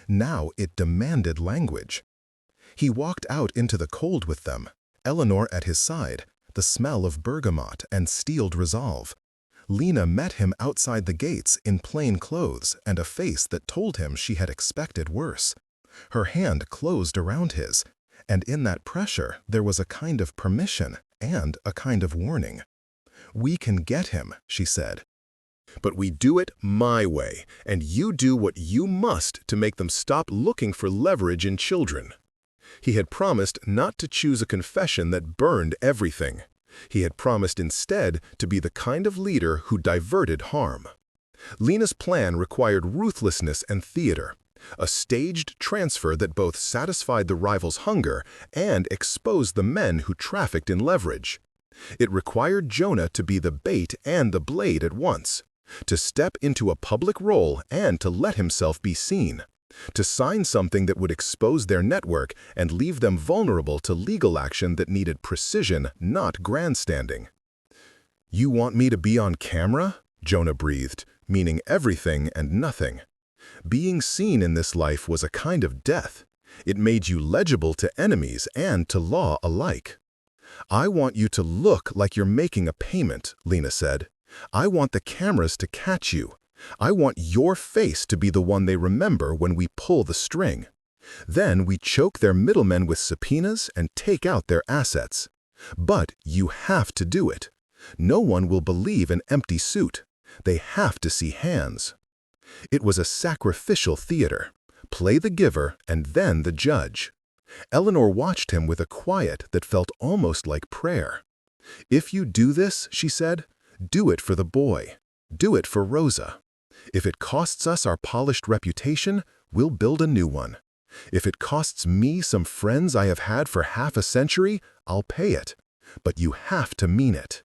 A: Now it demanded language. He walked out into the cold with them, Eleanor at his side, the smell of bergamot and steeled resolve. Lena met him outside the gates in plain clothes and a face that told him she had expected worse. Her hand closed around his, and in that pressure there was a kind of permission and a kind of warning. "We can get him," she said. "But we do it my way, and you do what you must to make them stop looking for leverage in children." He had promised not to choose a confession that burned everything. He had promised instead to be the kind of leader who diverted harm. Lena's plan required ruthlessness and theater, a staged transfer that both satisfied the rivals' hunger and exposed the men who trafficked in leverage. It required Jonah to be the bait and the blade at once, to step into a public role and to let himself be seen, to sign something that would expose their network and leave them vulnerable to legal action that needed precision, not grandstanding. "You want me to be on camera?" Jonah breathed, meaning everything and nothing. Being seen in this life was a kind of death. It made you legible to enemies and to law alike. "I want you to look like you're making a payment," Lena said. "I want the cameras to catch you. I want your face to be the one they remember when we pull the string. Then we choke their middlemen with subpoenas and take out their assets. But you have to do it. No one will believe an empty suit. They have to see hands." It was a sacrificial theater. Play the giver and then the judge. Eleanor watched him with a quiet that felt almost like prayer. "If you do this," she said, "do it for the boy. Do it for Rosa. If it costs us our polished reputation, we'll build a new one. If it costs me some friends I have had for half a century, I'll pay it. But you have to mean it."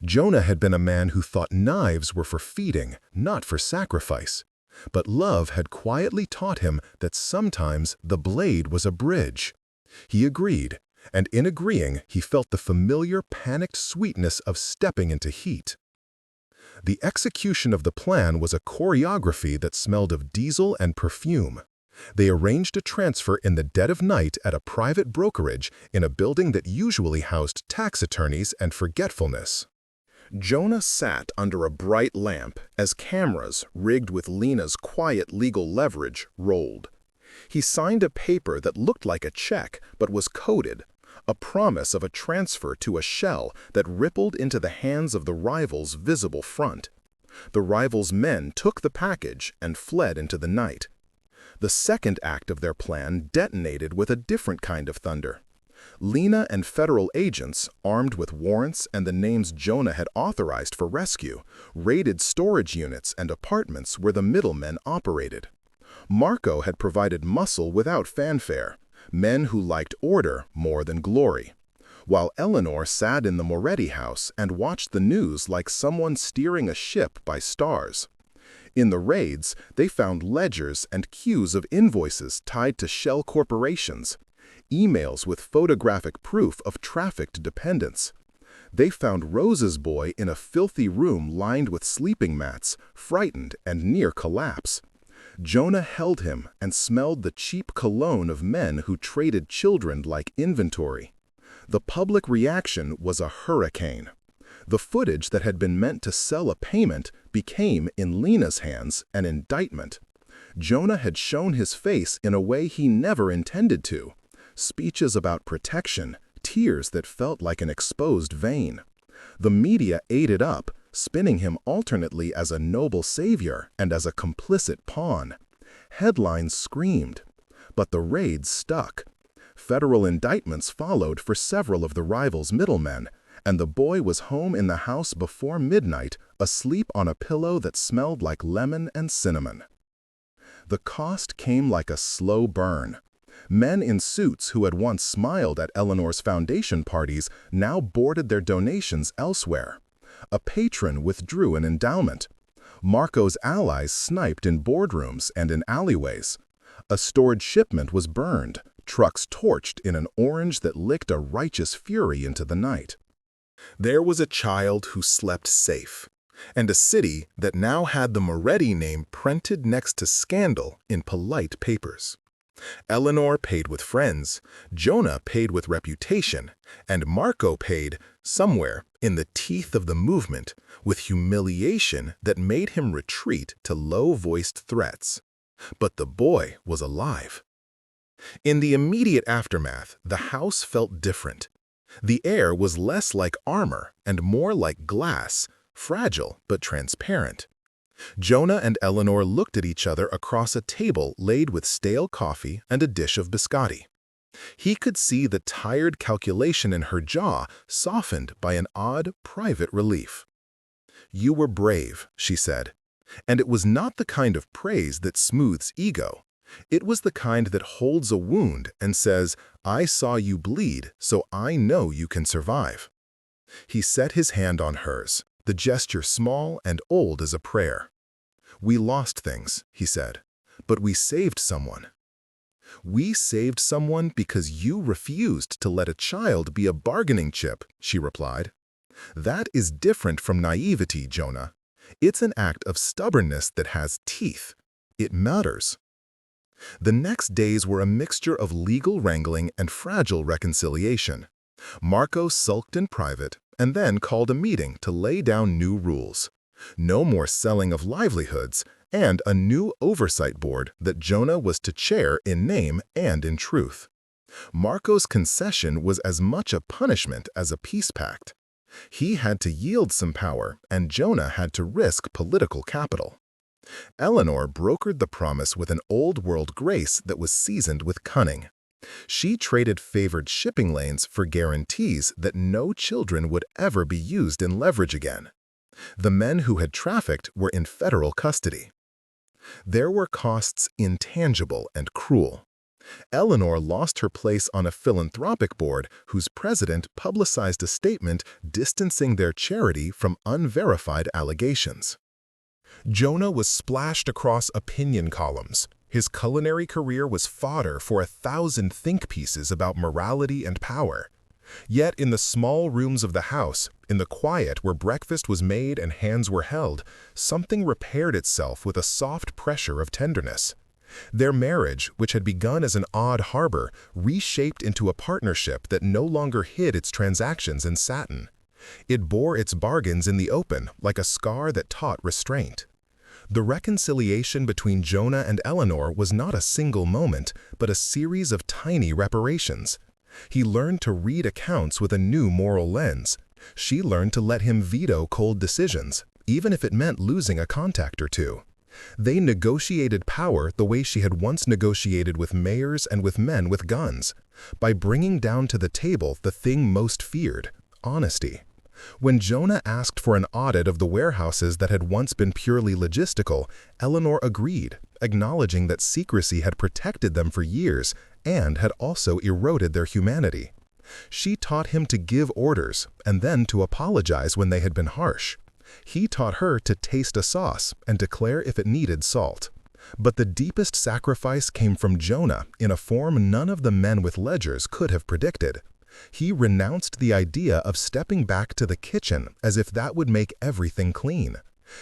A: Jonah had been a man who thought knives were for feeding, not for sacrifice. But love had quietly taught him that sometimes the blade was a bridge. He agreed, and in agreeing he felt the familiar panicked sweetness of stepping into heat. The execution of the plan was a choreography that smelled of diesel and perfume. They arranged a transfer in the dead of night at a private brokerage in a building that usually housed tax attorneys and forgetfulness. Jonah sat under a bright lamp as cameras, rigged with Lena's quiet legal leverage, rolled. He signed a paper that looked like a check but was coded, a promise of a transfer to a shell that rippled into the hands of the rival's visible front. The rival's men took the package and fled into the night. The second act of their plan detonated with a different kind of thunder. Lena and federal agents, armed with warrants and the names Jonah had authorized for rescue, raided storage units and apartments where the middlemen operated. Marco had provided muscle without fanfare, men who liked order more than glory, while Eleanor sat in the Moretti house and watched the news like someone steering a ship by stars. In the raids, they found ledgers and queues of invoices tied to shell corporations, emails with photographic proof of trafficked dependents. They found Rosa's boy in a filthy room lined with sleeping mats, frightened and near collapse. Jonah held him and smelled the cheap cologne of men who traded children like inventory. The public reaction was a hurricane. The footage that had been meant to sell a payment became, in Lena's hands, an indictment. Jonah had shown his face in a way he never intended to. Speeches about protection, tears that felt like an exposed vein. The media ate it up, spinning him alternately as a noble savior and as a complicit pawn. Headlines screamed, but the raids stuck. Federal indictments followed for several of the rivals' middlemen, and the boy was home in the house before midnight, asleep on a pillow that smelled like lemon and cinnamon. The cost came like a slow burn. Men in suits who had once smiled at Eleanor's foundation parties now boarded their donations elsewhere. A patron withdrew an endowment. Marco's allies sniped in boardrooms and in alleyways. A stored shipment was burned, trucks torched in an orange that licked a righteous fury into the night. There was a child who slept safe, and a city that now had the Moretti name printed next to scandal in polite papers.
B: Eleanor paid with friends, Jonah paid with reputation, and Marco paid, somewhere in the teeth of the movement, with humiliation that made him retreat to low-voiced threats. But the boy was alive. In the immediate aftermath, the house felt different. The air was less like armor and more like glass, fragile but transparent. Jonah and Eleanor looked at each other across a table laid with stale coffee and a dish of biscotti. He could see the tired calculation in her jaw softened by an odd, private relief. "You were brave," she said. And it was not the kind of praise that smooths ego. It was the kind that holds a wound and says, "I saw you bleed, so I know you can survive." He set his hand on hers, the gesture small and old as a prayer. "We lost things," he said, "but we saved someone." "We saved someone because you refused to let a child be a bargaining chip," she replied. "That is different from naivety, Jonah. It's an act of stubbornness that has teeth. It matters." The next days were a mixture of legal wrangling and fragile reconciliation. Marco sulked in private and then called a meeting to lay down new rules. No more selling of livelihoods, and a new oversight board that Jonah was to chair in name and in truth. Marco's concession was as much a punishment as a peace pact. He had to yield some power, and Jonah had to risk political capital. Eleanor brokered the promise with an old-world grace that was seasoned with cunning. She traded favored shipping lanes for guarantees that no children would ever be used in leverage again. The men who had trafficked were in federal custody. There were costs intangible and cruel. Eleanor lost her place on a philanthropic board whose president publicized a statement distancing their charity from unverified allegations. Jonah was splashed across opinion columns. His culinary career was fodder for 1,000 think pieces about morality and power. Yet in the small rooms of the house, in the quiet where breakfast was made and hands were held, something repaired itself with a soft pressure of tenderness. Their marriage, which had begun as an odd harbor, reshaped into a partnership that no longer hid its transactions in satin. It bore its bargains in the open, like a scar that taught restraint. The reconciliation between Jonah and Eleanor was not a single moment, but a series of tiny reparations. He learned to read accounts with a new moral lens. She learned to let him veto cold decisions, even if it meant losing a contact or two. They negotiated power the way she had once negotiated with mayors and with men with guns, by bringing down to the table the thing most feared: honesty. When Jonah asked for an audit of the warehouses that had once been purely logistical, Eleanor agreed, acknowledging that secrecy had protected them for years and had also eroded their humanity. She taught him to give orders and then to apologize when they had been harsh. He taught her to taste a sauce and declare if it needed salt. But the deepest sacrifice came from Jonah in a form none of the men with ledgers could have predicted. He renounced the idea of stepping back to the kitchen as if that would make everything clean.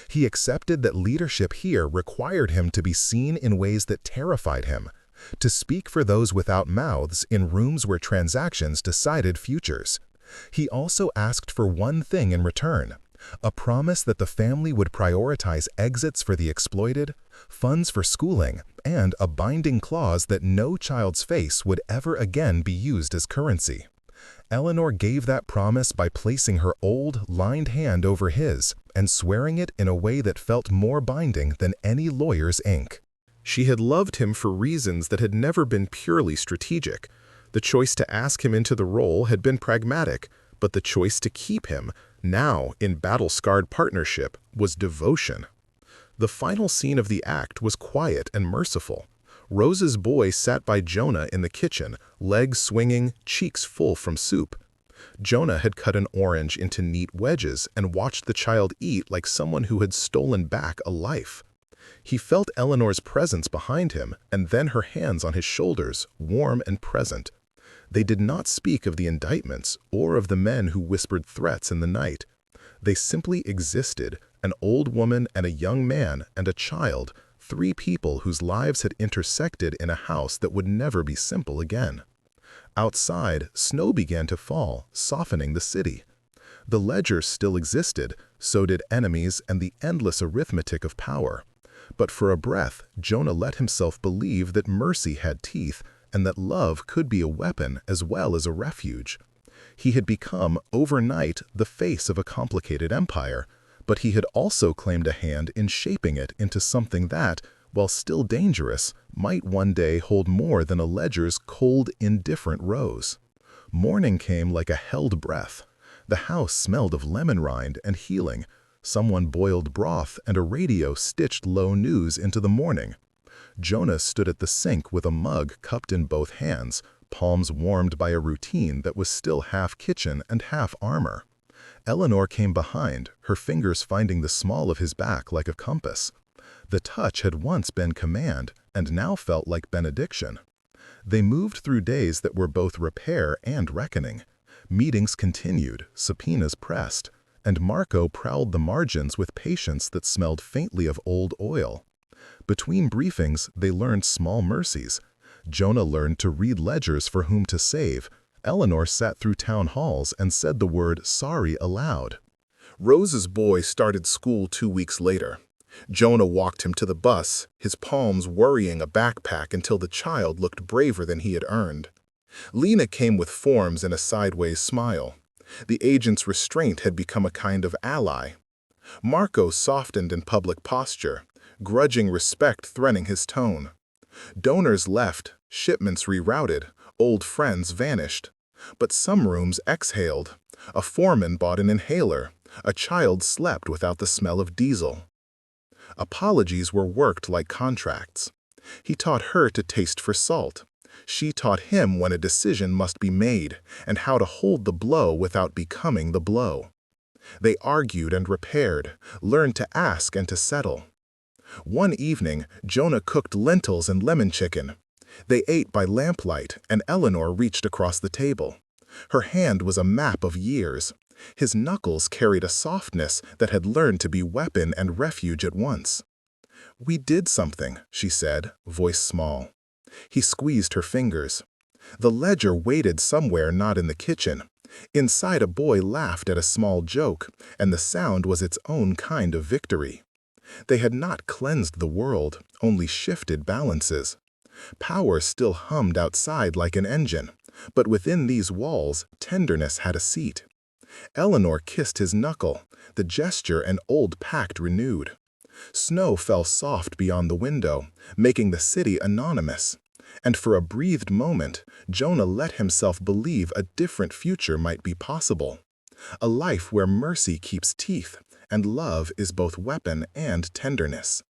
B: He accepted that leadership here required him to be seen in ways that terrified him, to speak for those without mouths in rooms where transactions decided futures. He also asked for one thing in return: a promise that the family would prioritize exits for the exploited, funds for schooling, and a binding clause that no child's face would ever again be used as currency. Eleanor gave that promise by placing her old, lined hand over his and swearing it in a way that felt more binding than any lawyer's ink. She had loved him for reasons that had never been purely strategic. The choice to ask him into the role had been pragmatic, but the choice to keep him, now in battle-scarred partnership, was devotion. The final scene of the act was quiet and merciful. Rose's boy sat by Jonah in the kitchen, legs swinging, cheeks full from soup. Jonah had cut an orange into neat wedges and watched the child eat like someone who had stolen back a life. He felt Eleanor's presence behind him and then her hands on his shoulders, warm and present. They did not speak of the indictments or of the men who whispered threats in the night. They simply existed, an old woman and a young man and a child, 3 people whose lives had intersected in a house that would never be simple again. Outside, snow began to fall, softening the city. The ledger still existed, so did enemies and the endless arithmetic of power. But for a breath, Jonah let himself believe that mercy had teeth and that love could be a weapon as well as a refuge. He had become, overnight, the face of a complicated empire, but he had also claimed a hand in shaping it into something that, while still dangerous, might one day hold more than a ledger's cold, indifferent rows. Morning came like a held breath. The house smelled of lemon rind and healing. Someone boiled broth and a radio stitched low news into the morning. Jonah stood at the sink with a mug cupped in both hands, palms warmed by a routine that was still half kitchen and half armor. Eleanor came behind, her fingers finding the small of his back like a compass. The touch had once been command and now felt like benediction. They moved through days that were both repair and reckoning. Meetings continued, subpoenas pressed, and Marco prowled the margins with patience that smelled faintly of old oil. Between briefings, they learned small mercies. Jonah learned to read ledgers for whom to save. Eleanor sat through town halls and said the word sorry aloud. Rose's boy started school 2 weeks later. Jonah walked him to the bus, his palms worrying a backpack until the child looked braver than he had earned. Lena came with forms and a sideways smile. The agent's restraint had become a kind of ally. Marco softened in public posture, grudging respect threatening his tone. Donors left, shipments rerouted, old friends vanished. But some rooms exhaled. A foreman bought an inhaler. A child slept without the smell of diesel. Apologies were worked like contracts. He taught her to taste for salt. She taught him when a decision must be made and how to hold the blow without becoming the blow. They argued and repaired, learned to ask and to settle. One evening, Jonah cooked lentils and lemon chicken. They ate by lamplight, and Eleanor reached across the table. Her hand was a map of years. His knuckles carried a softness that had learned to be weapon and refuge at once. "We did something," she said, voice small. He squeezed her fingers. The ledger waited somewhere not in the kitchen. Inside, a boy laughed at a small joke, and the sound was its own kind of victory. They had not cleansed the world, only shifted balances. Power still hummed outside like an engine, but within these walls, tenderness had a seat. Eleanor kissed his knuckle, the gesture an old pact renewed. Snow fell soft beyond the window, making the city anonymous. And for a breathed moment, Jonah let himself believe a different future might be possible. A life where mercy keeps teeth, and love is both weapon and tenderness.